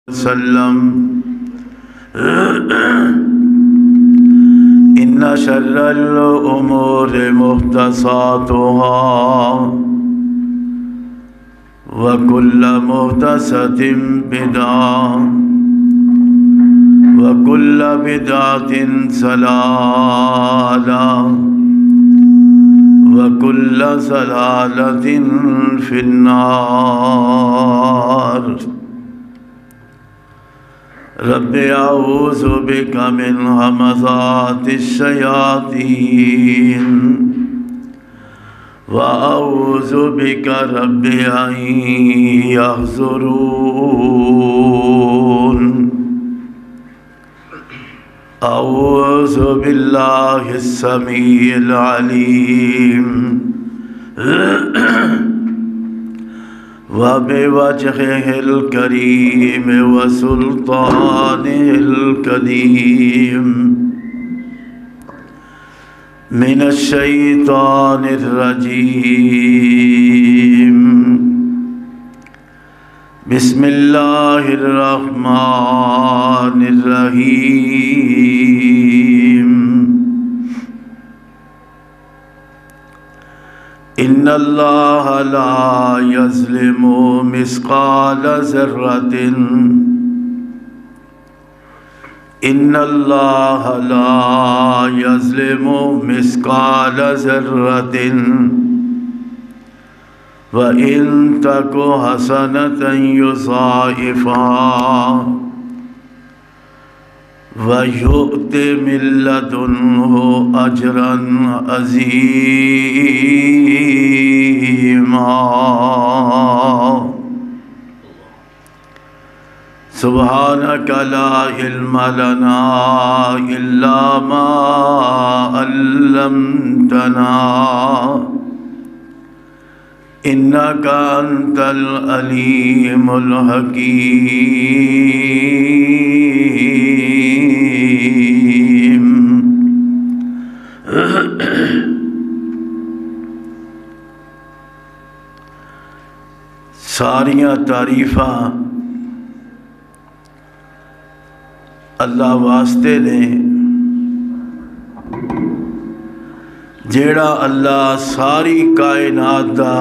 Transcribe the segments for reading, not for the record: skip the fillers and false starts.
وسلم ان شر الامور محدثاتها وكل محدثة بدعة وكل بدعة ضلالة وكل ضلالة في النار رب اعوذ بك من همزات الشياطين واعوذ بك رب ان يحضرون اعوذ بالله السميع العليم وبوجهه الكريم وسلطانه القديم من الشيطان الرجيم بسم الله الرحمن الرحيم إن الله لا يظلم مثقال ذرة إن الله لا يظلم مثقال ذرة وإن تك حسنة يضاعفها وَيُؤْتِ مِن لَّدُنْهُ أَجْرًا عَظِيمًا سبحانك لا علم لنا إلا ما علمتنا إنك أنت العليم الحكيم ساریاں تعریفاں اللہ واسطے نے جیڑا اللہ ساری کائنات دا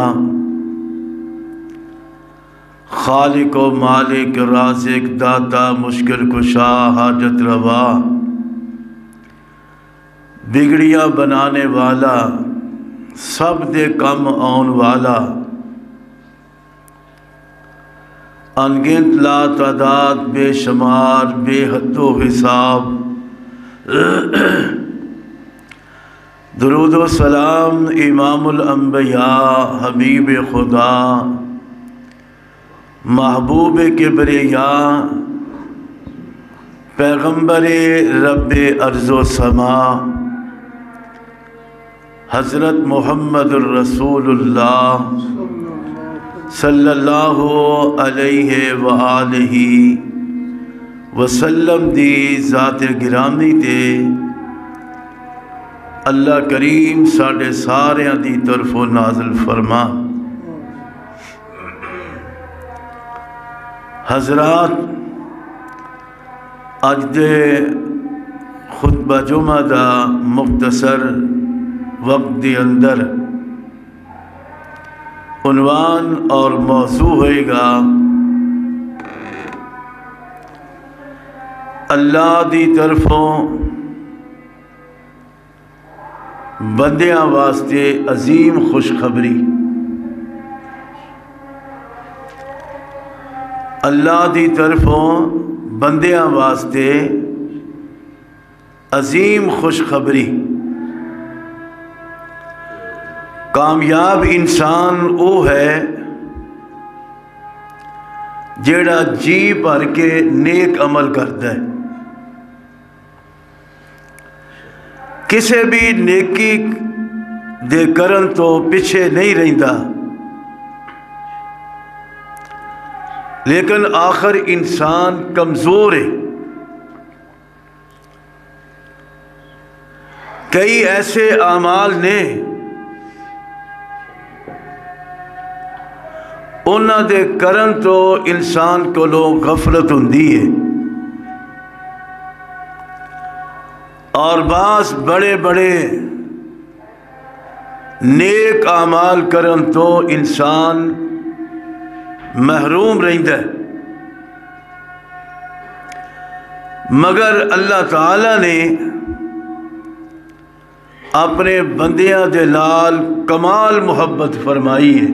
خالق و مالک رازق داتا مشکل کشا حاجت روا بگڑیاں بنانے والا سب دے کم آن والا انگنت لا تعداد بے شمار بے حد و حساب درود و سلام امام الانبیاء حبیب خدا محبوب کبریا پیغمبر رب ارض و سما حضرت محمد الرسول اللہ صلی اللہ علیہ وآلہ وسلم دی ذات گرامی تے اللہ کریم ساڑھے ساریاں دی طرف و نازل فرما۔ حضرات اج دے خطبہ جمعہ دا مختصر وقت دی اندر عنوان اور موضوع ہوئے گا اللہ دی طرفوں بندیاں واسطے عظیم خوشخبری۔ اللہ دی طرفوں بندیاں واسطے عظیم خوشخبری۔ کامیاب انسان وہ ہے جیڑا جی بھر کے نیک عمل کرتا ہے، کسے بھی نیکی دے کرن تو پیچھے نہیں رہندا، لیکن آخر انسان کمزور ہے۔ کئی ایسے اعمال نے انہاں دے کرن تو انسان کو غفلت ہوندی ہے، اور بعض بڑے بڑے نیک اعمال کرن تو انسان محروم رہندا ہے۔ مگر اللہ تعالی نے اپنے بندیاں دے نال کمال محبت فرمائی ہے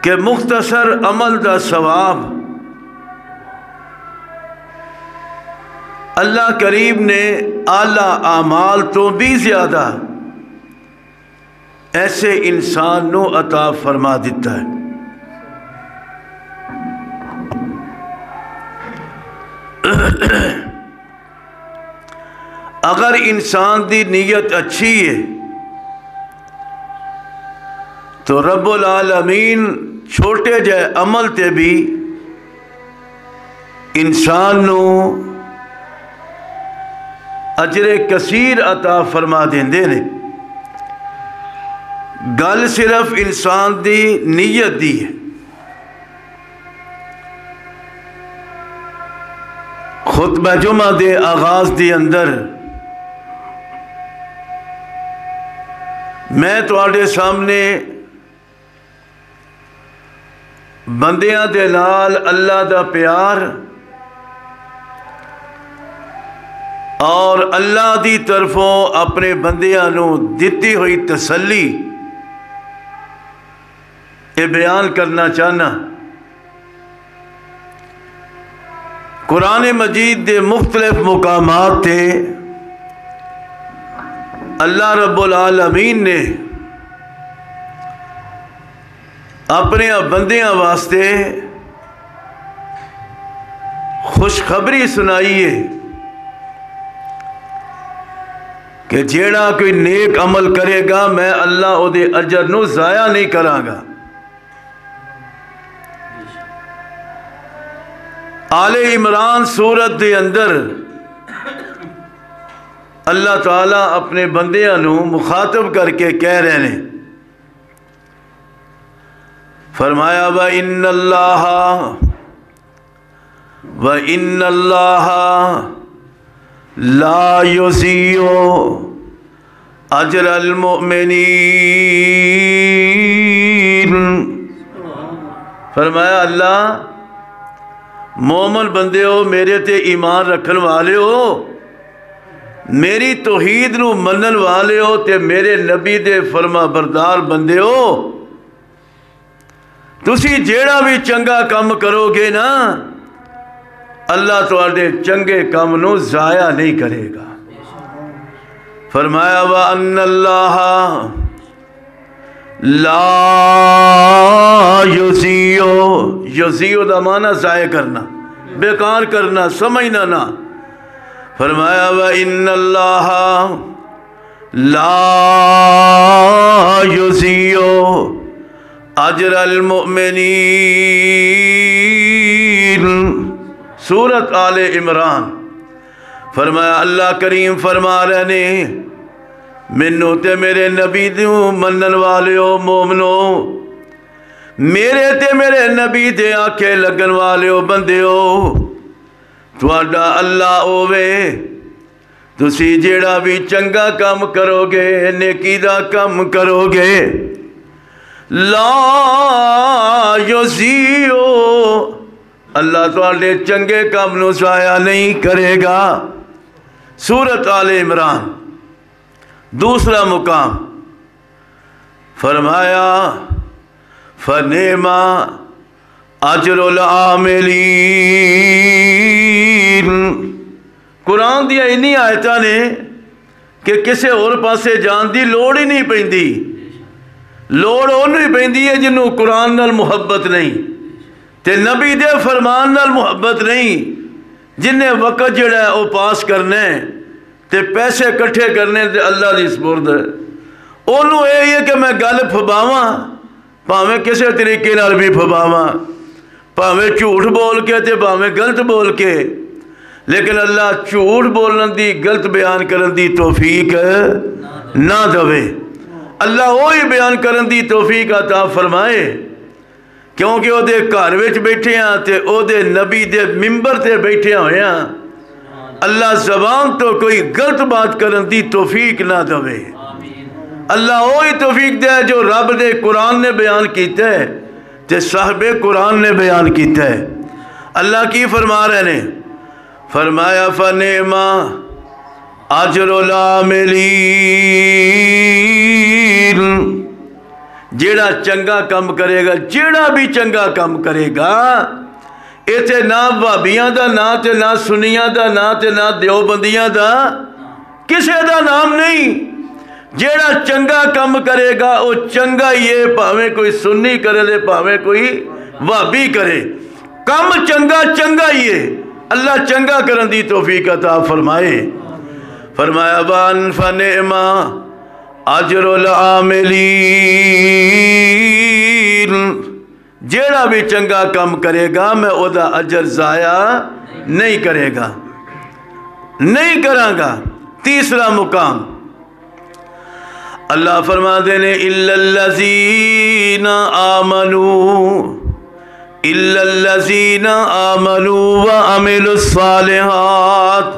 کہ مختصر عمل دا ثواب اللہ کریم نے اعلیٰ اعمال تو بھی زیادہ ایسے انسان نو عطا فرما دیتا ہے۔ اگر انسان دی نیت اچھی ہے تو رب العالمین چھوٹے جائے عمل تے بھی انسان نو اجر کثیر عطا فرما دیندے نے۔ گل صرف انسان دی نیت دی ہے۔ خطبہ جمعہ دے آغاز دی اندر میں تواڈے سامنے بندیاں دے نال اللہ دا پیار اور اللہ دی طرفوں اپنے بندیاں نو دتی ہوئی تسلی یہ بیان کرنا چاہنا۔ قرآن مجید دے مختلف مقامات تے اللہ رب العالمین نے اپنے بندیاں واسطے خوشخبری سنائی ہے کہ جیڑا کوئی نیک عمل کرے گا میں اللہ او دے اجر نو ضائع نہیں کراں گا۔ آل عمران سورت دے اندر اللہ تعالیٰ اپنے بندیاں نو مخاطب کر کے کہہ رہے ہیں، فرمایا وَإِنَّ اللَّهَ لا يضيع اجر المؤمنین۔ فرمایا اللہ مومن بندے ہو، میرے تے ایمان رکھن والے ہو، میری توحید نو منن والے ہو تے میرے نبی دے فرما بردار بندے ہو، تسی جیڑا بھی چنگا کم کرو گے نا اللہ تواڈے چنگے کم نو ضائع نہیں کرے گا۔ فرمایا وَأَنَّ اللَّهَ لا یضیع دا معنی ضائع کرنا، بیکار کرنا، سمجھنا نہ۔ فرمایا وَإِنَّ اللَّهَ لا یضیع اجر المؤمنین۔ سورت آل عمران۔ فرمایا اللہ کریم فرما رہے نے منو تے میرے نبی دیوں منن والے ہو مومنو، میرے تے میرے نبی دے آنکھیں لگن والے ہو بندے ہو، تواڈا اللہ ہووے تسی جیڑا بھی چنگا کام کرو گے، نیکی دا کام کرو گے، لا یضیع اللہ تواڈے چنگے کام نو ضائع نہیں کرے گا۔ سورت آل عمران دوسرا مقام فرمایا فَنِعْمَ اجر العاملین۔ قرآن دیا انہی آیتاں نے کہ کسے اور پاسے جان دی لوڑ ہی نہیں پیندی، لوڑ انہوں ہی پیندی ہے جنہوں قرآن نال محبت نہیں تے نبی دے فرمان نال محبت نہیں، جنہیں وقت جڑا ہے وہ پاس کرنے تے پیسے کٹھے کرنے تے اللہ دی سپرد ہے، انہوں یہ ہے کہ میں گل پھباواں پاویں کسے طریقے نال بھی پھباواں، پاویں جھوٹ بول کے تے پاویں غلط بول کے، لیکن اللہ جھوٹ بولن دی غلط بیان کرن دی توفیق نہ دوے۔ اللہ وہی بیان کرن دی توفیق عطا فرمائے کیونکہ وہ دے گھر وچ بیٹھے ہیں تے او دے نبی دے ممبر تے بیٹھے ہوئے ہیں اللہ زبان تو کوئی غلط بات کرن دی توفیق نہ دوے اللہ وہی توفیق دے جو رب دے قرآن نے بیان کیتا ہے تے صاحب قرآن نے بیان کیتا ہے اللہ کی فرما رہے نے فرمایا فنعما اجر العاملین جیڑا چنگا کم کرے گا جیڑا بھی چنگا کم کرے گا ایتھے نہ وہابیاں دا نہ تے نہ سنیاں دا نہ تے نہ دیوبندیاں دا کسے دا نام نہیں جیڑا چنگا کم کرے گا وہ چنگا ہی ہے پاویں کوئی سنی کرے دے پاویں کوئی وہابی کرے کم چنگا چنگا ہی ہے اللہ چنگا کرن دی توفیق عطا فرمائے فرمایا وان فنعما اجر العاملین جیڑا بھی چنگا کم کرے گا میں او دا اجر ضائع نہیں کرے گا نہیں کراں گا تیسرا مقام اللہ فرما دینے الا الذین آمنوا الا الذین آمنوا وعملوا الصالحات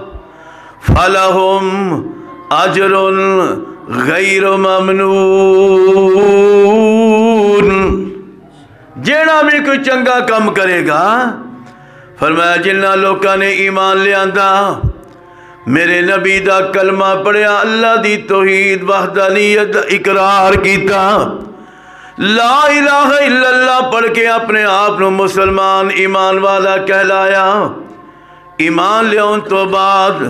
فلہم اجر غیر ممنون جیڑا بھی کوئی چنگا کم کرے گا فرمایا جنہ لوکاں نے ایمان لے آندا میرے نبی دا کلمہ پڑھیا اللہ دی توحید وحدانیت اقرار کیتا لا الہ الا اللہ پڑھ کے اپنے آپ نو مسلمان ایمان والا کہلایا ایمان لیاؤں تو بعد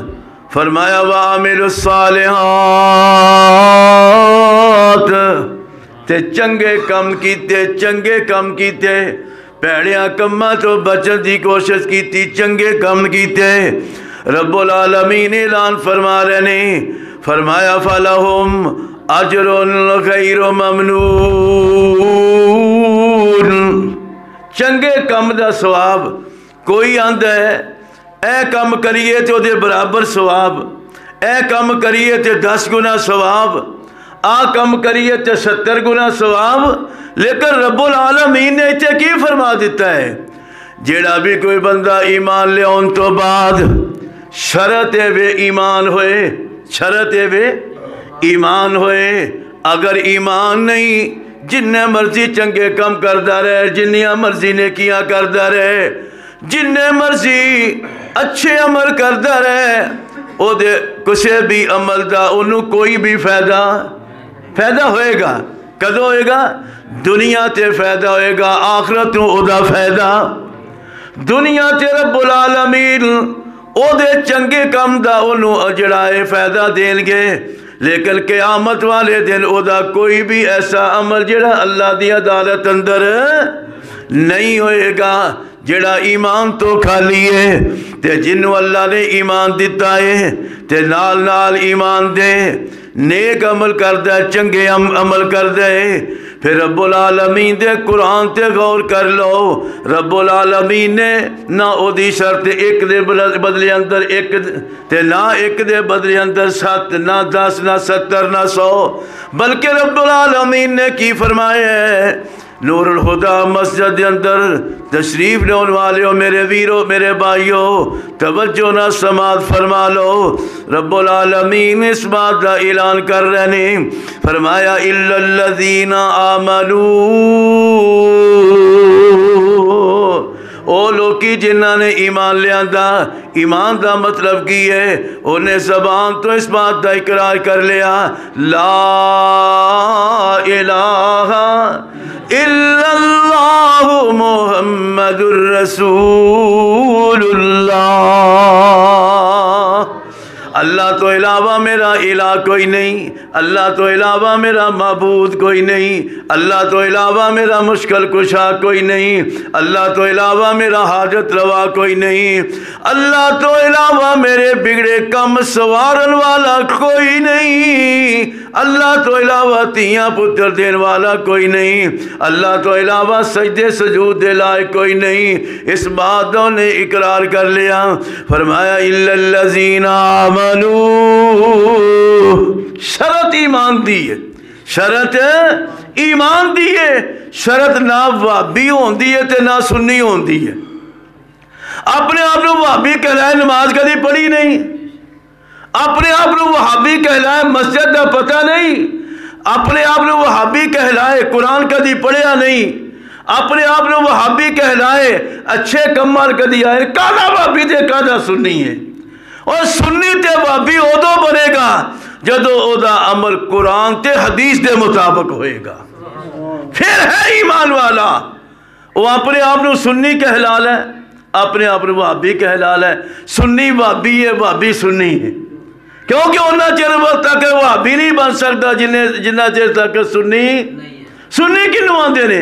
فرمایا وَعَمِلُ الصَّالِحَاتِ تے چنگے کم کیتے پیڑیاں کماں تو بچن دی کوشش کیتی چنگے کم کیتے رب العالمین اعلان فرما رہے نے فرمایا فَلَهُمْ اجر غیر ممنون چنگے کم دا ثواب کوئی آندا ہے اے کم کریے تو دے برابر ثواب اے کم کریے تے 10 گنا ثواب آ کم کریے تے 70 گنا ثواب لیکن رب العالمین نے اتنے کی فرما دیتا ہے جیڑا بھی کوئی بندہ ایمان لے ان تو بعد شرط وے ایمان ہوئے اگر ایمان نہیں جنہیں مرضی چنگے کم کردہ رہے جنیاں مرضی نیکیاں کردہ رہے جنہیں مرضی اچھے عمل کردہ رہے او دے کسے بھی عمل دا انہوں کوئی بھی فائدہ ہوئے گا کدو ہوئے گا دنیا تے فائدہ ہوئے گا آخرت او دا فائدہ دنیا تے رب العالمین او دے چنگے کم دا انہوں جڑائے فائدہ دیں گے لیکن قیامت والے دن او دا کوئی بھی ایسا عمل جڑا اللہ دی عدالت اندر نہیں ہوئے گا جڑا ایمان تو کھالی ہے تے جنہوں اللہ نے ایمان دیتا ہے تے نال نال ایمان دے نیک عمل کر دے چنگے عمل کر دے پھر رب العالمین دے قرآن تے غور کر لو رب العالمین نے نہ او دی شرط ایک دے بدلے اندر ایک تے نہ ایک دے بدلے اندر 7 نہ 10 نہ 70 نہ 100 بلکہ رب العالمین نے کی فرمایا ہے نور الہدا مسجد دے اندر تشریف لیون والے میرے ویرو میرے بھائیو توجہ نہ سماعت فرما لو رب العالمین اس بات کا اعلان کر رہے ہیں فرمایا الا الذین آمنوا او لوکی جنہاں نے ایمان لیاندہ ایمان دا مطلب کی ہے انہیں زبان تو اس بات دا اقرار کر لیا لا الہ الا اللہ محمد الرسول اللہ اللہ تو علاوہ میرا الہ کوئی نہیں اللہ تو علاوہ میرا معبود کوئی نہیں اللہ تو علاوہ میرا مشکل کشا کوئی نہیں اللہ تو علاوہ میرا حاجت روا کوئی نہیں اللہ تو علاوہ میرے بگڑے کم سوارن والا کوئی نہیں اللہ تو علاوہ تیاں پتر دین والا کوئی نہیں اللہ تو علاوہ سجدے سجود دے لائق کوئی نہیں اس باتوں نے اقرار کر لیا فرمایا الا الذین آمنوا شرط ایمان دی ہے شرط ایمان دی ہے، شرط نہ وہابی ہوندی ہے تے نہ سنی ہوندی ہے۔ اپنے آپ کو وہابی کہلائے نماز کدی پڑھی نہیں، اپنے آپ کو وہابی کہلائے مسجد کا پتہ نہیں، اپنے آپ کو وہابی کہلائے قرآن کدی پڑھیا نہیں، اپنے آپ کو وہابی کہلائے اچھے کمال کدی آئے، کادا وہابی تے کادا سنی ہے۔ اور سنی تے وہابی ادو بنے گا جدو او دا عمل قرآن تے حدیث دے مطابق ہوئے گا، پھر ہے ایمان والا۔ وہ اپنے آپ کو سنی کہلا لے، اپنے آپ کو وہابی کہلا لے، سنی وہابی ہے وہابی سنی ہے، کیونکہ انہاں چر وقت تک وہابی نہیں بن سکتا جنہ چر تک سنی کنوں آندے نے؟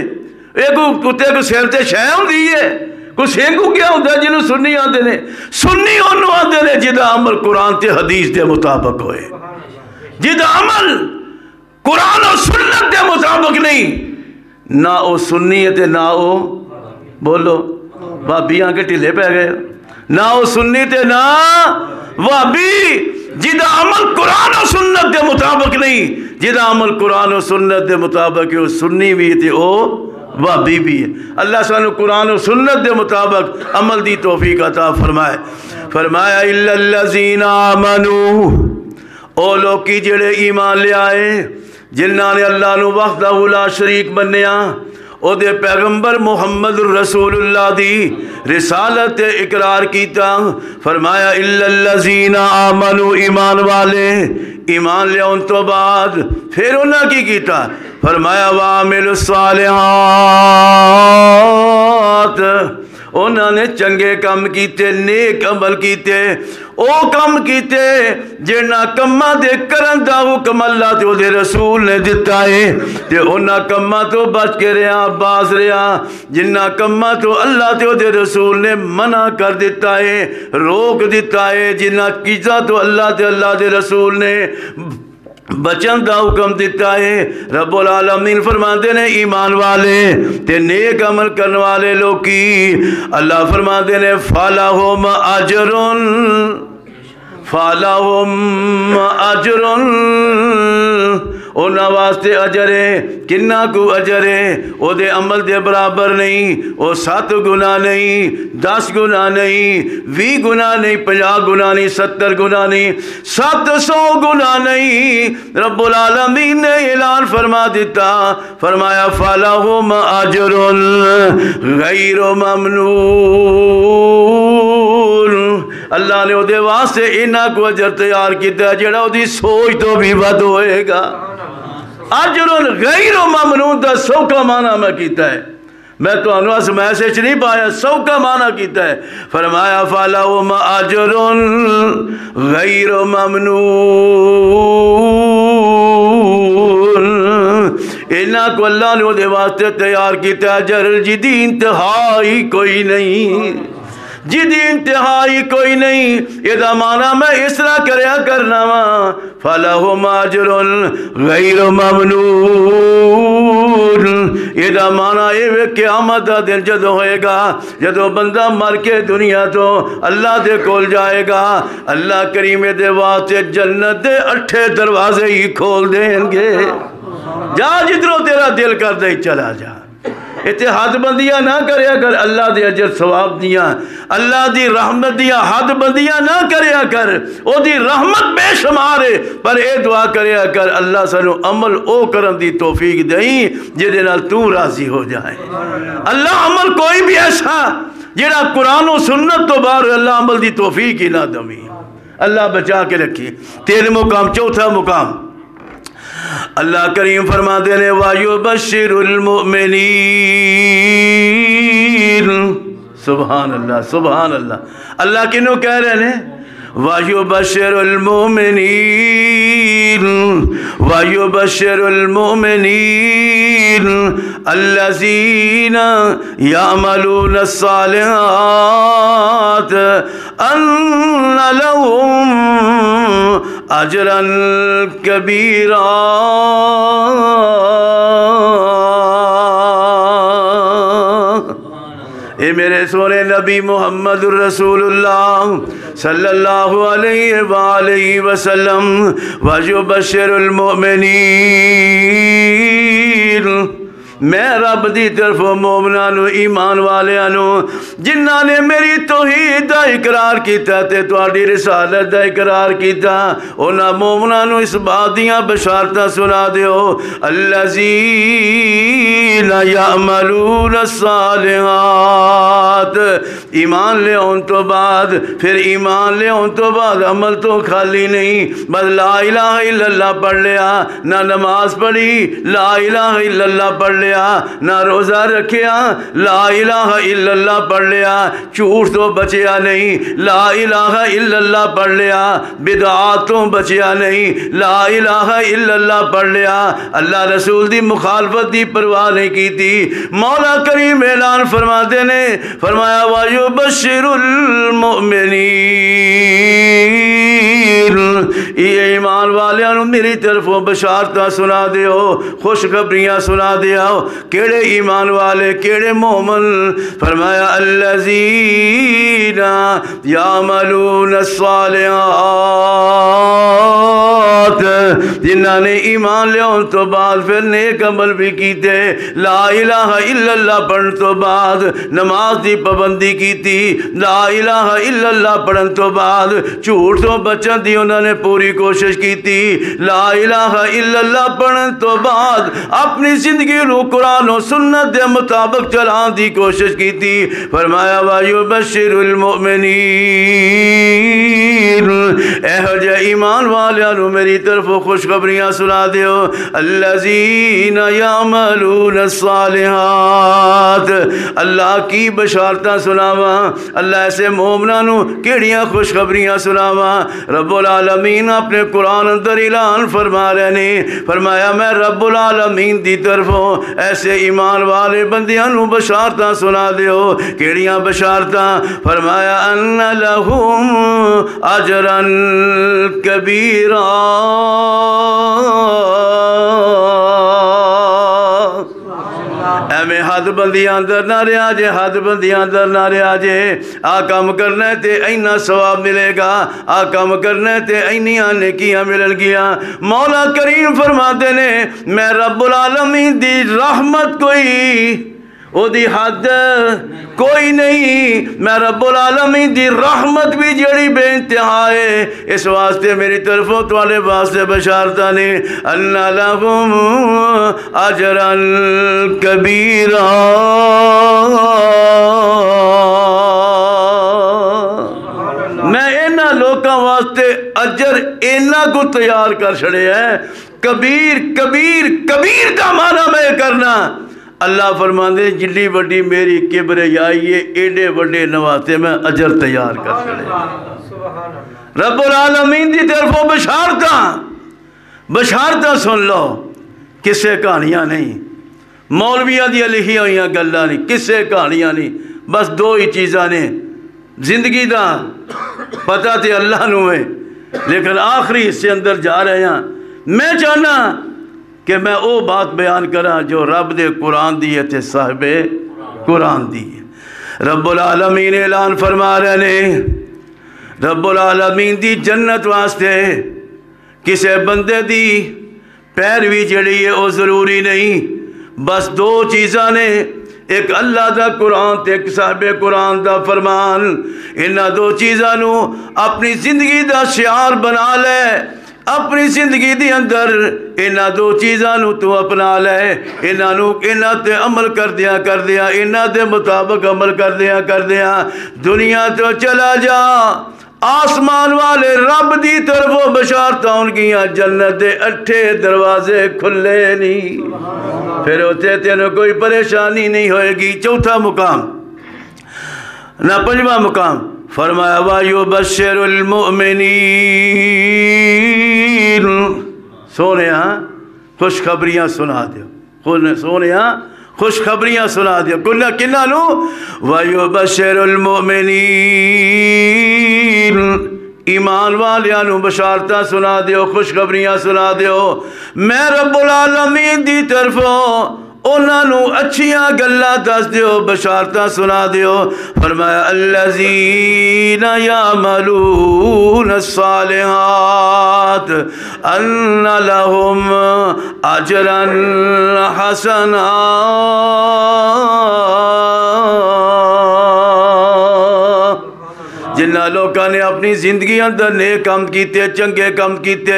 ایک کتے کو سر تے شے ہوندی ہے، کوئی سنگو کیا ہوتا ہے جنہوں سنی آندے نے؟ سنی انہوں آندے نے جدا عمل قرآن تے حدیث دے مطابق ہوئے، جدا عمل قرآن و سنت دے مطابق نہیں، نہ او سنی ہے نہ او بولو وہابیاں کے ٹھلے پہ گئے، نہ او سنی تے نہ وہابی، جدا عمل قرآن و سنت دے مطابق نہیں، جدا عمل قرآن و سنت دے مطابق ہے، سنی بھی تے او وہابی بھی ہے۔ اللہ سانو قرآن و سنت دے مطابق عمل دی توفیق عطا فرمائے۔ فرمایا الا الذین آمنوا، او لوکی جڑے ایمان لے آئے، جنہاں نے اللہ نو وحدہ لا شریک بنیا، او دے پیغمبر محمد رسول اللہ دی رسالت اقرار کیتا۔ فرمایا الا الذین آمنوا، ایمان والے ایمان لے ان تو بعد پھر انہاں کی کیتا؟ فرمایا وعملوا الصالحات، انہوں نے چنگے کام کیتے، نیک عمل کیتے، او کام کیتے جنہ کمہ دے کرن دا حکم اللہ تے او دے رسول نے دیتا ہے، تے انہاں کمہ تو بچ کے رہا، باز رہا جنہ کمہ تو اللہ تے او دے رسول نے منع کر دیتا ہے، روک دیتا ہے، جنہ چیزاں تو اللہ تے اللہ دے رسول نے بچن دا حکم دیتا ہے۔ رب العالمین فرماتے ہیں ایمان والے تے نیک عمل کرنے والے لوکی، اللہ فرماتے ہیں فَلَهُمْ أَجْرٌ، فَلَهُمْ أَجْرٌ، انہاں واسطے اجر ہے، کنہ کو اجر ہے، او دے عمل دے برابر نہیں، او 7 گناہ نہیں، 10 گناہ نہیں، 20 گناہ نہیں، 50 گناہ نہیں، 70 گناہ نہیں، 700 گناہ نہیں۔ رب العالمین نے اعلان فرما دیتا، فرمایا فَلَهُمْ أَجْرٌ غَيْرُ مَمْنُونَ، اللہ نے او دے واسطے انہاں کو اجر تیار کیتا ہے جڑا او دی سوچ تو بھی ود ہوئے گا۔ اجر غیر ممنون دا 100 کا معنی میں کیتا ہے، میں تو انواز میسیج نہیں پایا، 100 کا معنی کیتا ہے۔ فرمایا فَلَهُمْ أَجْرٌ غَيْرُ مَمْنُونَ، انہاں کو اللہ نے وہ دے واسطے تیار کیتا ہے اجر جدی انتہائی کوئی نہیں، جدی انتہائی کوئی نہیں۔ یہ معنی میں اس طرح کریا کرنا وا فَلَهُمْ أَجْرٌ غَيْرُ مَمْنُونَ، یہ معنی یہ قیامت دا دن جدو ہوئے گا، جدو بندہ مر کے دنیا تو اللہ دے کول جائے گا، اللہ کریم دے واسطے جنت دے 8 دروازے ہی کھول دیں گے، جا جدرو تیرا دل کر دے چلا جا، اتحاد بندیاں نہ کریا کر، اللہ دے اجر ثواب دیاں، اللہ دی رحمت دیاں حد بندیاں نہ کریا کر، او دی رحمت بے شمار ہے، پر اے دعا کریا کر اللہ سنو عمل او کرن دی توفیق دیں جدے نال تو راضی ہو جائے۔ اللہ عمل کوئی بھی ایسا جڑا قرآن و سنت تو باہر اللہ عمل دی توفیق ہی نہ دمی، اللہ بچا کے رکھی۔ 3 مقام، 4تھا مقام اللہ کریم فرما دینے وَيُبَشِّرُ الْمُؤْمِنِينَ، سبحان اللہ سبحان اللہ، اللہ کنو کہہ رہے ہیں وَيُبَشِّرُ الْمُؤْمِنِينَ، وَيُبَشِّرُ الْمُؤْمِنِينَ الَّذِينَ يَعْمَلُونَ الصَّالِحَاتِ أَنَّ لَهُمْ أَجْرًا كَبِيرًا۔ اے میرے سونے سونے نبی محمد رسول اللہ صلی اللہ علیہ وآلہ وسلم وَيُبَشِّرُ الْمُؤْمِنِينَ میں رب دی طرف مومنانو ایمان والیانو جنہاں نے میری توحید دا اقرار کیتا تے تواڈی رسالت دا اقرار کیتا انہاں مومنانو اس بات دیاں بشارتاں سنا دیو الذین یعملون الصالحات ایمان لے ان تو بعد پھر ایمان لے ان تو بعد عمل تو خالی نہیں بس لا الہ الا اللہ پڑھ لیا نہ نماز پڑھی لا الہ الا اللہ پڑھ لیا نہ روزہ رکھیا لا الہ الا اللہ پڑھ لیا جھوٹ تو بچیا نہیں لا الہ الا اللہ پڑھ لیا بدعات تو بچیا نہیں لا الہ الا اللہ پڑھ لیا اللہ رسول دی مخالفت دی پرواہ نہیں کی تھی مولا کریم اعلان فرماتے نے فرمایا وَيُبَشِّرُ الْمُؤْمِنِينَ یہ ایمان والیاں میری طرفوں بشارتاں سنا دیو خوشخبریاں سنا دیو کیڑے ایمان والے کیڑے مومن فرمایا الذین یعملون الصالحات جنہاں نے ایمان لے ان تو بعد پھر نیک عمل بھی کیتے لا الہ الا اللہ پڑھن تو بعد نماز دی پابندی کیتی لا الہ الا اللہ پڑھن تو بعد جھوٹ تو بچن دی انہوں نے پوری کوشش کیتی لا الہ الا اللہ پڑھن تو بعد اپنی زندگی رو قرآن و سنت دے مطابق چلان دی کوشش کیتی فرمایا وَيُبَشِّرُ الْمُؤْمِنِينَ اے جے ایمان والیانو میری طرف خوشخبریاں سنا دیو الذین یعملون الصالحات اللہ کی بشارتاں سناواں اللہ ایسے مومنانو کیڑیاں خوشخبریاں سناواں رب العالمین اپنے قرآن اندر اعلان فرما رہے نے فرمایا میں رب العالمین دی طرفوں ایسے ایمان والے بندیاں نو بشارتاں سنا دیو کیڑیاں بشارتاں فرمایا ان لہم اجرا کبیرا ایویں حد بندیاں اندر نہ رہا جے حد بندیاں اندر نہ رہا جے آ کام کرنا ہے تے اینا ثواب ملے گا آ کام کرنا ہے تے اینیاں نیکیاں ملن گیاں مولا کریم فرماتے نے میں رب العالمین دی رحمت کوئی او دی حد کوئی نہیں میں رب العالمین دی رحمت بھی جڑی بے انتہا ہے اس واسطے میری طرفوں توالے واسطے بشارتہ نے ان لہم اجرا کبیرا میں اینا لوکاں واسطے اجر اینا کو تیار کر چھڑے ہیں کبیر کبیر کبیر کا معنی میں کرنا اللہ فرماندے جلی وڈی میری کبریائی ہے ایڈے وڈے نواستے میں اجر تیار کر چھڑے رب العالمین دی طرفوں بشارتاں سن لو کسے کہانیاں نہیں مولویاں دی لکھی ہوئیاں گلاں نہیں کسے کہانیاں نہیں بس دو ہی چیزاں نے زندگی دا پتہ تے اللہ نو ہے لیکن آخری حصے اندر جا رہے ہیں میں چاہنا کہ میں او بات بیان کراں جو رب دے قرآن دی ہے تے صاحب قرآن دی ہے رب العالمین اعلان فرما رہے نے رب العالمین دی جنت واسطے کسے بندے دی پیروی جڑی ہے او ضروری نہیں بس دو چیزاں نے ایک اللہ دا قرآن تے ایک صاحب قرآن دا فرمان انہاں دو چیزاں نو اپنی زندگی دا شعار بنا لے اپنی زندگی دی اندر انہاں دو چیزاں نو تو اپنا لے انہاں تے عمل کر دیا انہاں دے مطابق عمل کر دیا دنیا تو چلا جا آسمان والے رب دی طرفوں بشارتاں ان گیاں جنت دے 8 دروازے کھلے نہیں پھر ہوتے تینوں کوئی پریشانی نہیں ہوئے گی چوتھا مقام نہ پنجواں مقام فرمایا وَيُبَشِّرُ الْمُؤْمِنِينَ سونیا خوشخبریاں سنا دیو سونیا خوشخبریاں سنا دیو کنہ نو وَيُبَشِّرُ الْمُؤْمِنِينَ ایمان والیانو بشارتاں سنا دیو خوشخبریاں سنا دیو میں رب العالمین دی طرفوں انہاں نو اچھیاں گلاں دس دیو بشارتاں سنا دیو فرمایا الذین یعملون الصالحات ان لہم اجرا حسنا جنہ لوگوں نے اپنی زندگی اندر نیک کام کیتے چنگے کام کیتے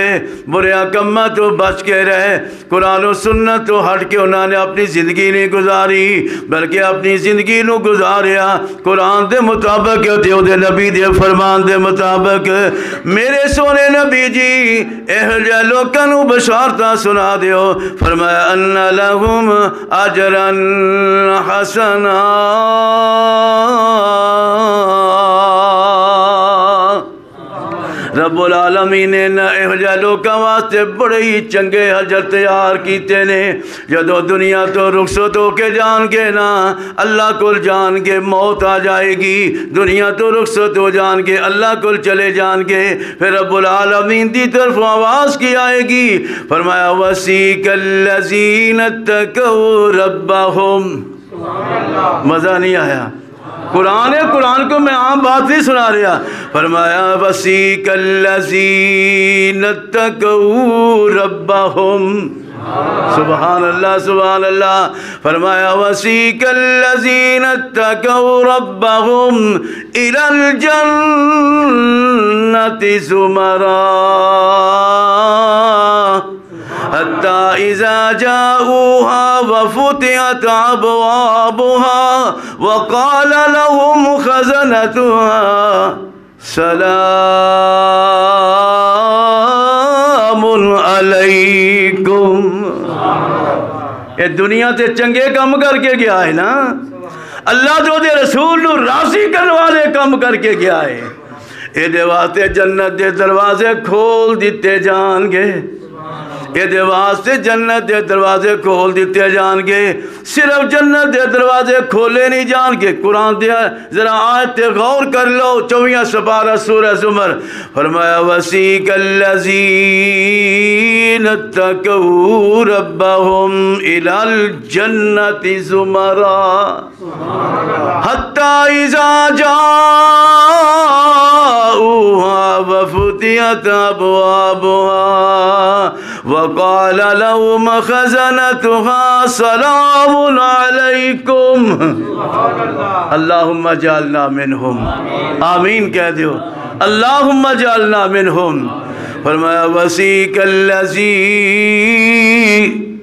بریاں کماں تو بچ کے رہے قرآن و سنت تو ہٹ کے انہوں نے اپنی زندگی نہیں گزاری بلکہ اپنی زندگی نو گزاریا قرآن دے مطابق دے نبی دے فرمان دے مطابق میرے سونے نبی جی اہو جے لوکاں نو بشارتاں سنا دیو فرمایا ان لہم اجرا حسنا رب العالمین نے اہو جے لوکاں واسطے بڑے ہی چنگے اجر تیار کیتے نے جدو دنیا تو رخصت ہو کے جان گے نا اللہ کو جان کے موت آ جائے گی دنیا تو رخصت ہو جان کے اللہ کو چلے جان کے پھر رب العالمین دی طرف آواز کی آئے گی فرمایا وسیق الذین اتقوا ربہم مزہ نہیں آیا قرآن ہے قرآن کو میں عام بات نہیں سنا رہا فرمایا وسیق الذین اتقوا ربہم سبحان اللہ فرمایا وسیق الذین اتقوا ربہم الی الجنۃ زمرا حتى إذا جاءوها وفتحت أبوابها وقال لهم خزنتها سلام عليكم یہ دنیا تے چنگے کم کر کے گیا ہے نا اللہ جو دے رسول نو راضی کرنے والے کم کر کے گیا ہے یہ دے واسطے جنت دے دروازے کھول دیتے جان گے یہ دے واسطے جنت دے دروازے کھول دیتے جان گے صرف جنت دے دروازے کھولے نہیں جان گے قرآن دیا ذرا آیت غور کر لو 24 سپارہ سورہ زمر فرمایا وسیق الذین اتقوا ربہم الی الجنۃ زمرا حتی اذا جاءوها وفتحت ابوابها وقال لهم خزنتها سلام علیکم اللہم اجعلنا منہم آمین کہہ دیو اللہم اجعلنا منہم فرمایا وسیق الذین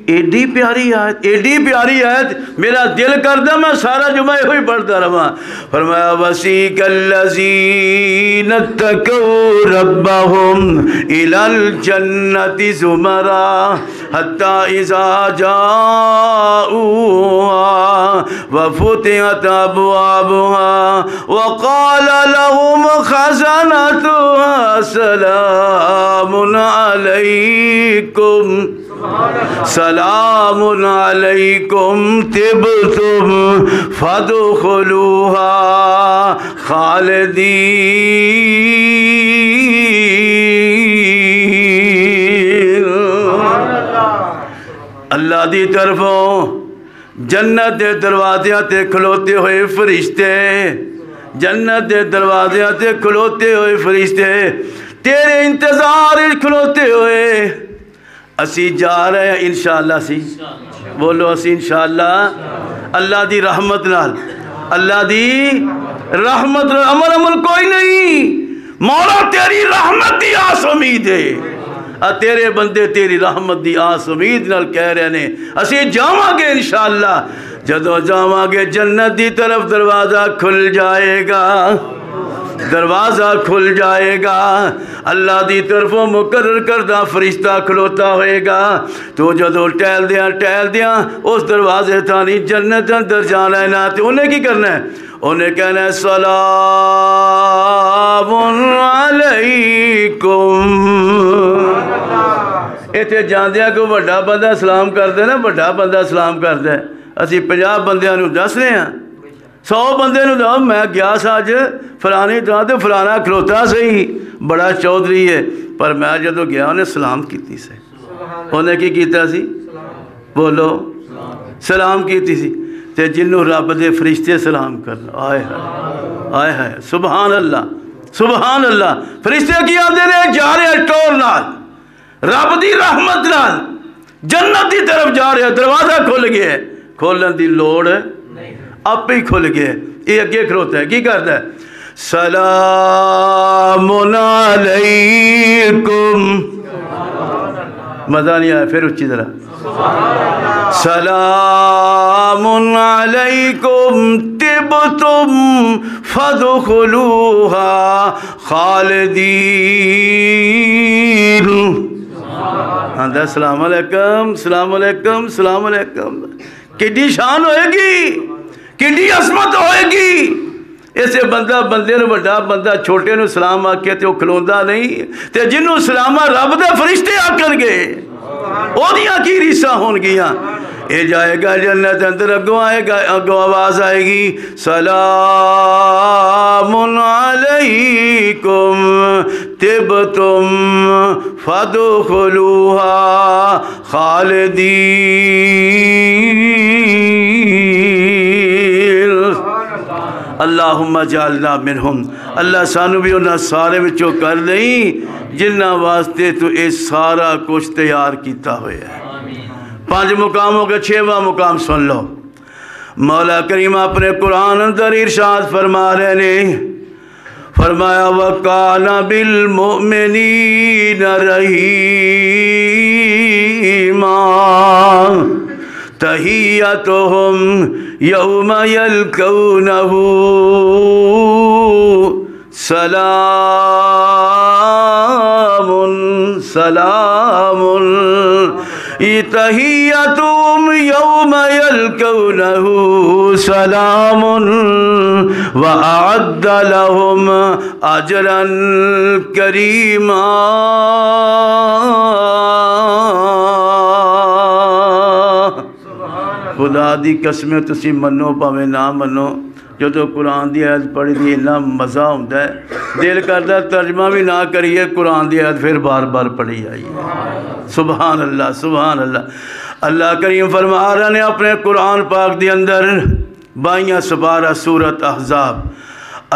ایڈی پیاری آیت میرا دل کردہ میں سارا جمعہ ہوئی پڑھتا رہا فرمایا وسیق الذین اتقوا ربہم الی الجنۃ زمرا حتی اذا جاءوها وفتحت ابوابها وقال لهم خزنتها سلام علیکم سلام علیکم طبتم فادخلوها خالدین اللہ دی طرفوں جنت دے دروازیاں تے کھلوتے ہوئے فرشتے جنت دے دروازیاں تے کھلوتے ہوئے فرشتے تیرے انتظار کھلوتے ہوئے اسی جا رہے ہیں انشاءاللہ سی بولو اسی انشاءاللہ اللہ دی رحمت نال اللہ دی رحمت نال عمل کوئی نہیں مولا تیری رحمت دی آس امید ہے تیرے بندے تیری رحمت دی آس امید نال کہہ رہے ہیں اسی جاواں گے انشاءاللہ جدو جاواں گے جنت دی طرف دروازہ کھل جائے گا دروازہ کھل جائے گا اللہ دی طرفوں مقرر کردہ فرشتہ کھلوتا ہوئے گا تو جدو ٹہل دیاں اس دروازے تھانی جنت اندر جانا ہے نا تو انہیں کی کرنا ہے انہیں کہنا ہے سلام علیکم ایتھے جاندیاں کو بڑا بندہ سلام کر دے نا بڑا بندہ سلام کر دے اسی 50 بندیاں نو دس رہے ہیں 100 بندے نو دا میں گیا سا اج فلانی تھاں تے فلانا کھلوتا صحیح بڑا چودھری ہے پر میں جدو گیا انہیں سلام کیتی سے انہیں کی کیتا سی بولو سلام کیتی سی تے جنوں رب دے فرشتے سلام کرن آئے آئے ہائے سبحان اللہ سبحان اللہ فرشتے کی آدھے نے جا رہے ٹور نال رب دی رحمت نال جنت دی طرف جا رہے دروازہ کھل گیا ہے کھولن دی لوڑ آپ ہی کھل گیا ہے یہ اگے کھلوتا ہے کی کرتا ہے سلام علیکم مزہ نہیں آیا پھر اچھی طرح سلام علیکم طبتم فادخلوها خالدین السلام علیکم السلام علیکم السلام علیکم کڈی شان ہوئے گی کڈی عظمت ہوئے گی اسے بندہ بندے نو بڑا بندہ چھوٹے نو سلام آکے تے وہ کھلوندا نہیں تے جنوں سلامہ رب دے فرشتے آکن گے او دیاں کی ریسہ ہون گیاں اے جائے گا جنت اندر اگو آئے گا اگو آواز آئے گی سلام علیکم طبتم فادخلوها خالدین اللہم جعلنا منہم اللہ سانو بھی انہاں سارے وچوں کر لیں جنہاں واسطے تو اے سارا کچھ تیار کیتا ہوئے ہے 5 مقاموں کے 6واں مقام سن لو مولا کریم اپنے قرآن اندر ارشاد فرما رہے نے فرمایا وَقَانَ بِالْمُؤْمِنِينَ رَحِيمًا تحیتهم یوم یلقونه سلام سلام تحیتهم یوم یلقونه سلام وأعد لهم اجرا کریما خدا دی قسمیں تسی منو پاویں نہ منو جو تو قرآن دی آیت پڑھی دی اتنا مزہ ہوتا ہے دل کرتا ترجمہ بھی نہ کریے قرآن دی آیت پھر بار بار پڑھی آئیے سبحان اللہ سبحان اللہ اللہ کریم فرما رہا نے اپنے قرآن پاک دی اندر 22 سپارہ سورت احزاب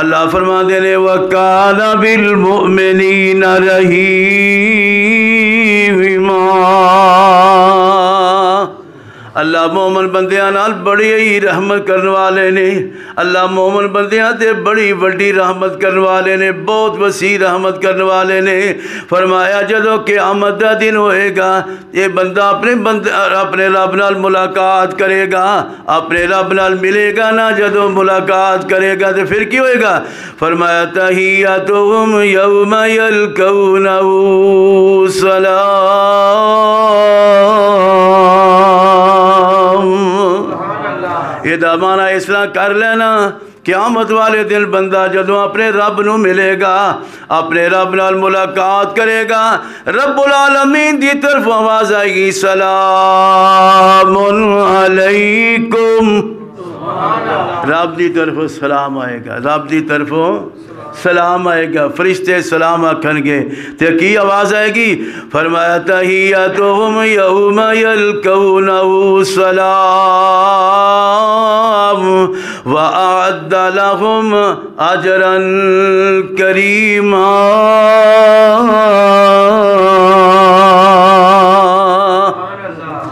اللہ فرما دینے وَقَانَ بِالْمُؤْمِنِينَ رَحِيمًا اللہ مومن بندیاں نال بڑی ہی رحمت کرنے والے نے اللہ مومن بندیاں تے بڑی بڑی رحمت کرنے والے نے بہت وسیع رحمت کرنے والے نے فرمایا جدو قیامت دا دن ہوئے گا یہ بندہ اپنے رب نال ملاقات کرے گا اپنے رب نال ملے گا نا جدو ملاقات کرے گا تو پھر کی ہوئے گا فرمایا تحیتهم یوم یلقونه سلام یہ دامانہ اسلام کر لینا قیامت والے دن بندہ جدو اپنے رب نو ملے گا اپنے رب نال ملاقات کرے گا رب العالمین دی طرف آواز آئے گی سلام علیکم رب دی طرف سلام آئے گا رب دی طرف سلام آئے گا فرشتے سلام آکھن گے تے کی آواز آئے گی فرمایا تحیتهم یوم یلقونه سلام وأعد لهم اجرا کریما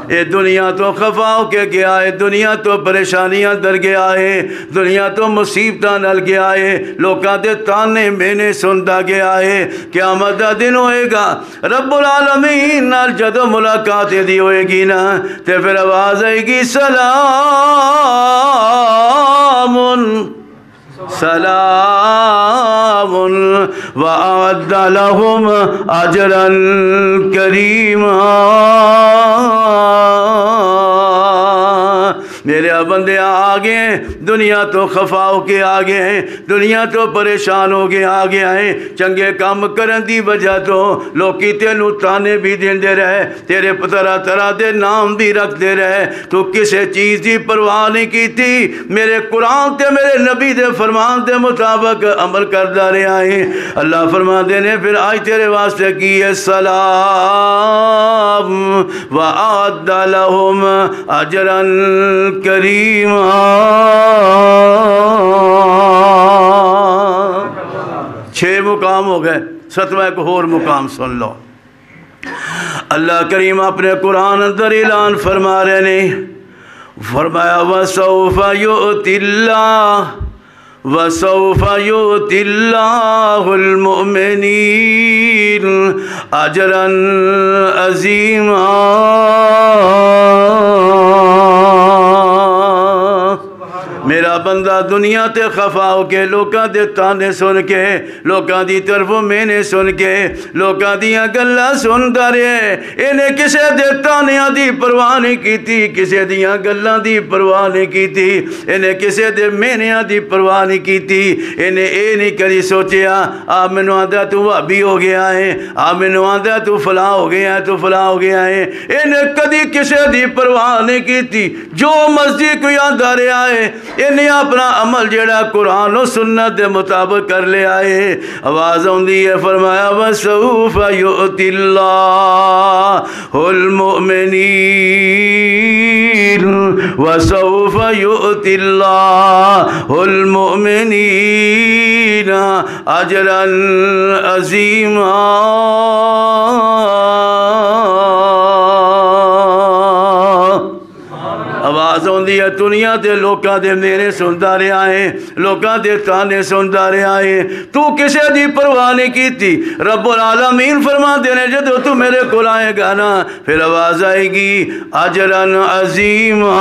اے دنیا تو خفا ہو کے گیا ہے دنیا تو پریشانیاں در گیا ہے دنیا تو مصیبتاں نل گیا ہے لوکاں دے تانے مینے سندا گیا ہے قیامت دا دن ہوئے گا رب العالمین نال جدو ملاقات دی ہوئے گی نا تے پھر آواز آئے گی سلام سلام وأعد لهم اجرا کریما میرے بندے آگے دنیا تو خفا ہو کے آ گئے ہیں، دنیا تو پریشان ہو کے آ گیا ہے، چنگے کام کرن دی وجہ تو لوکی تینوں تانے بھی دیندے رہے، تیرے طرح طرح دے نام بھی رکھ دے رہے، تو کسے چیز دی پرواہ نہیں کی تھی، میرے قرآن تے میرے نبی دے فرمان دے مطابق عمل کردہ رہا ہے۔ اللہ فرما دینے پھر آج تیرے واسطے کی ہے سلام وَأَعَدَّ لَهُمْ أَجْرًا كَرِيمًا۔ 6 مقام ہو گئے، 7واں ایک اور مقام سن لو۔ اللہ کریم اپنے قرآن اندر اعلان فرما رہے نے، فرمایا وَسَوْفَ يُؤْتِ اللَّهُ وَسَوْفَ يُؤْتِ اللَّهُ الْمُؤْمِنِينَ أَجْرًا عَظِيمًا۔ میرا بندہ دنیا تے خفا ہو کے لوکاں دے تانے سن کے، لوکاں دی طرفوں میں نے سن کے، لوکاں دیاں گلاں سندا رہے، انہیں کسے دے تانیاں دی پرواہ نہیں کیتی، کسے دیاں گلاں دی پرواہ نہیں کیتی، انہیں کسے دے مہنیاں دی پرواہ نہیں کیتی، انہیں اے نہیں کری سوچیا آ مینوں آندا تو وہابی ہو گیا ہے، آ مینوں آندا تو فلاں ہو گیا ہے، تو فلاں ہو گیا ہے، انہیں کدی کسے دی پرواہ نہیں کیتی، جو مرضی کوئی آندا رہا ہے، انہیں اپنا عمل جڑا قرآن و سنت دے مطابق کر لے آئے۔ آواز آندی ہے، فرمایا وَسَوْفَ يُؤْتِ اللَّهُ الْمُؤْمِنِينَ وَسَوْفَ يُؤْتِ اللَّهُ الْمُؤْمِنِينَ أَجْرًا عَظِيمًا۔ آواز ہوندی ہے دنیا دے لوکاں دے میرے سندا رہا ہے، لوکاں دے تانے سندا رہا ہے، تو کسے دی پرواہ نہیں کیتی۔ رب العالمین فرما دینے جدو تو میرے کو آئے گا نا، پھر آواز آئے گی اجرن عظیما،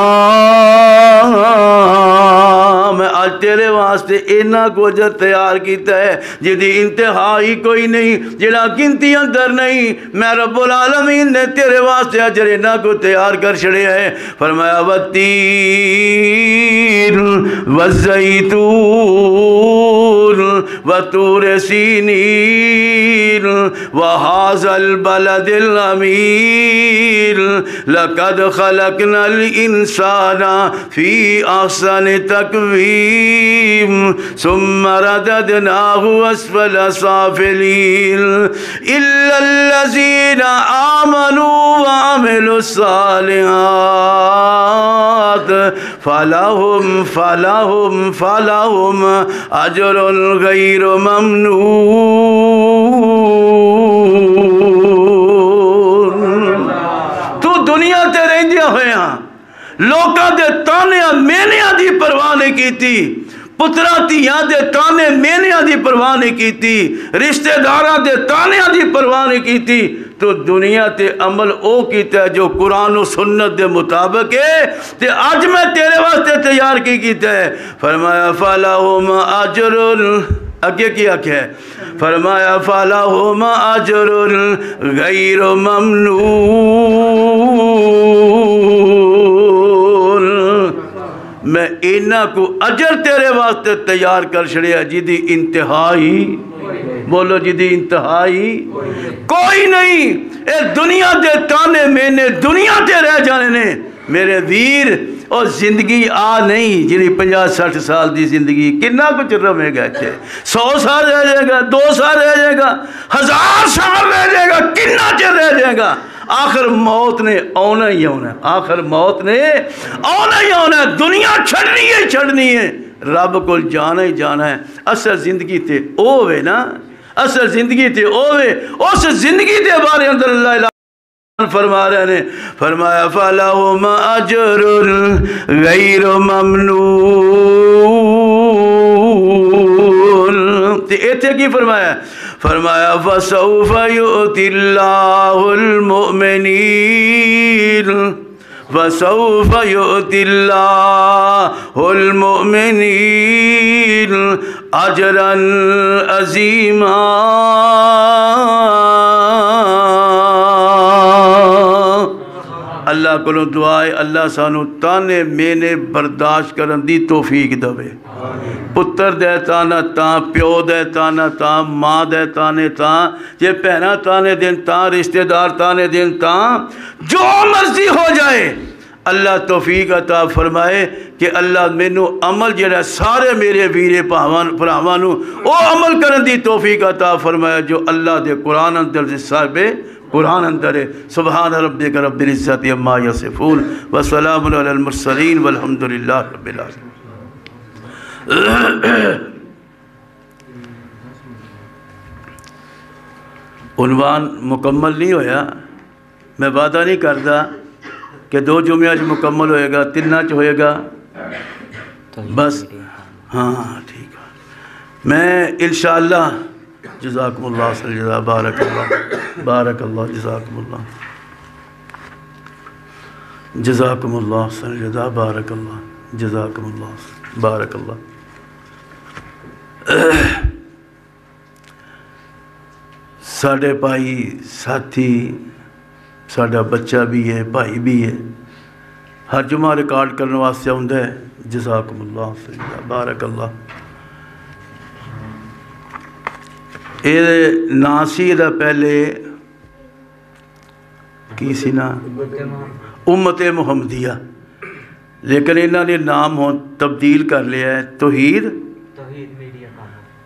میں آج تیرے واسطے اینا کو اجر تیار کیتا ہے جدی انتہائی کوئی نہیں، جڑا گنتی اندر نہیں، میں رب العالمین نے تیرے واسطے اجر اینا کو تیار کر چھڑے ہے۔ فرمایا والتین والزیتون وطور سینین وہذا البلد الامین لقد خلقنا الانسان فی احسن تقویم ثم رددناہ اسفل سافلین الا الذین آمنوا وعملوا الصالحات فلہم اجر غیر ممنون۔ تو دنیا تے رہندیاں ہویاں لوکاں دے تانیاں مینیاں دی پرواہ نہیں کیتی، پترا تیاں دے تانے مینیاں دی پرواہ نہیں کیتی، رشتہ داراں دے تانیاں دی پرواہ نہیں کیتی، تو دنیا تے عمل او کیتا ہے جو قرآن و سنت دے مطابق ہے، تے آج میں تیرے واسطے تیار کی کیتا ہے۔ فرمایا فَلَهُمْ أَجْرٌ، اگے کیا ہے؟ فرمایا فَلَهُمْ أَجْرٌ غَيْرُ مَمْنُونَ، میں اینا کو اجر تیرے واسطے تیار کر چھڑیا جدی انتہائی، بولو جدی انتہائی کوئی نہیں۔ اے دنیا دے تانے میں نے دنیا تے رہ جانے نے میرے ویر، اور زندگی آ نہیں جنہی 50-60 سال دی زندگی کنا کچھ رہے گا، 100 سال رہ جائے گا، 2 سال رہ جائے گا، 1000 سال رہ جائے گا، کنا چر رہ جائے گا، آخر موت نے آنا ہی آنا ہے، آخر موت نے آنا ہی آنا ہے، دنیا چھڑنی ہے چھڑنی ہے، رب کو جانا ہی جانا ہے۔ اصل زندگی تے اوے نا، اصل زندگی تے اوے، اس زندگی دے بارے اندر اللہ فرما رہے ہیں، فرمایا فَلَهُمْ أَجْرٌ غَيْرُ مَمْنُونَ، تے ایتھے کی فرمایا؟ فرمایا فَسَوْفَ يُؤْتِ اللَّهُ الْمُؤْمِنِينَ وَسَوْفَ يُؤْتِ اللَّهُ الْمُؤْمِنِينَ أَجْرًا عَظِيمًا۔ اللہ کو دعا ہے اللہ سانو تانے مینے برداشت کرن دی توفیق دے، پتر دے تانا تاں، پیو دے تانا تاں، ماں دے تانے تاں، جے پہنا تانے دن تاں، رشتہ دار تانے دن تاں، جو مرضی ہو جائے اللہ توفیق عطا فرمائے کہ اللہ مینو عمل جڑا سارے میرے ویرے بھراواں نو او عمل کرن دی توفیق عطا فرمائے جو اللہ دے قرآن اندر صاحب قرآن اندر ہے۔ سبحان ربک رب العزت عما یصفون وسلام علی المرسلین والحمد للہ رب العالمین۔ عنوان مکمل نہیں ہویا، میں وعدہ نہیں کرتا کہ 2 جمعہ مکمل ہوئے گا، 3 ہوئے گا، بس ہاں ٹھیک ہے۔ میں انشاءاللہ جزاکم اللہ صلی اللہ بارک اللہ جزاکم اللہ صلی اللہ بارک اللہ جزاکم اللہ بارک اللہ۔ ساڑھے بھائی ساتھی ساڑھا بچہ بھی ہے، بھائی بھی ہے، ہر جمعہ ریکارڈ کرنے واسطے ہوندہ ہے، جزاکم اللہ صلی اللہ بارک اللہ۔ اے ناسی دا پہلے کی سی نا امت محمدیہ، لیکن انہوں نے نام تبدیل کر لیا ہے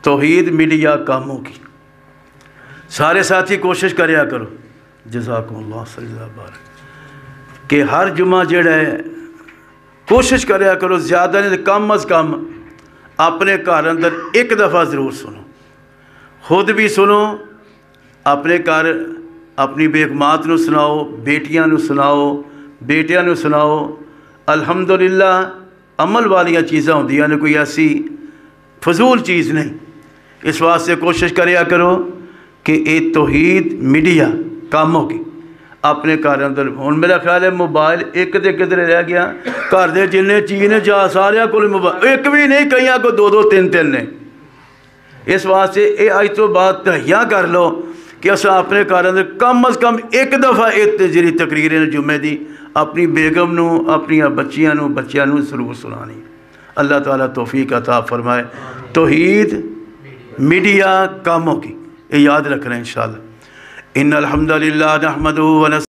توحید میڈیا کاموں کی۔ سارے ساتھی کوشش کریا کرو، جزاکم اللہ صلی اللہ بارک، کہ ہر جمعہ جڑا ہے کوشش کریا کرو، زیادہ نہیں کم از کم اپنے گھر اندر 1 دفعہ ضرور سنو، خود بھی سنو، اپنے گھر اپنی بیگمات نو سناؤ، بیٹیاں نو سناؤ، بیٹیاں نو سناؤ۔ الحمدللہ عمل والیاں چیزاں ہوندیاں نے، کوئی ایسی فضول چیز نہیں۔ اس واسطے کوشش کریا کرو کہ اے توحید میڈیا کاموں کی اپنے گھر اندر ہوں۔ میرا خیال ہے موبائل ایک دے کدھر رہ گیا، گھر دے جنہیں چیز نے جا سارے کو موبائل، ایک بھی نہیں، کئیاں کو 2 3 نے۔ اس واسطے اے آج تو بات تہیا کر لو کہ اسا اپنے گھر اندر کم از کم 1 دفعہ جی تقریر جمعے دی اپنی بیگم نو، اپنی بچیاں نو ضرور سنانی۔ اللہ تعالیٰ توفیق عطا فرمائے۔ توحید میڈیا کاموں کی یہ یاد رکھنا انشاءاللہ۔ ان الحمدللہ نحمدہ ونستعینہ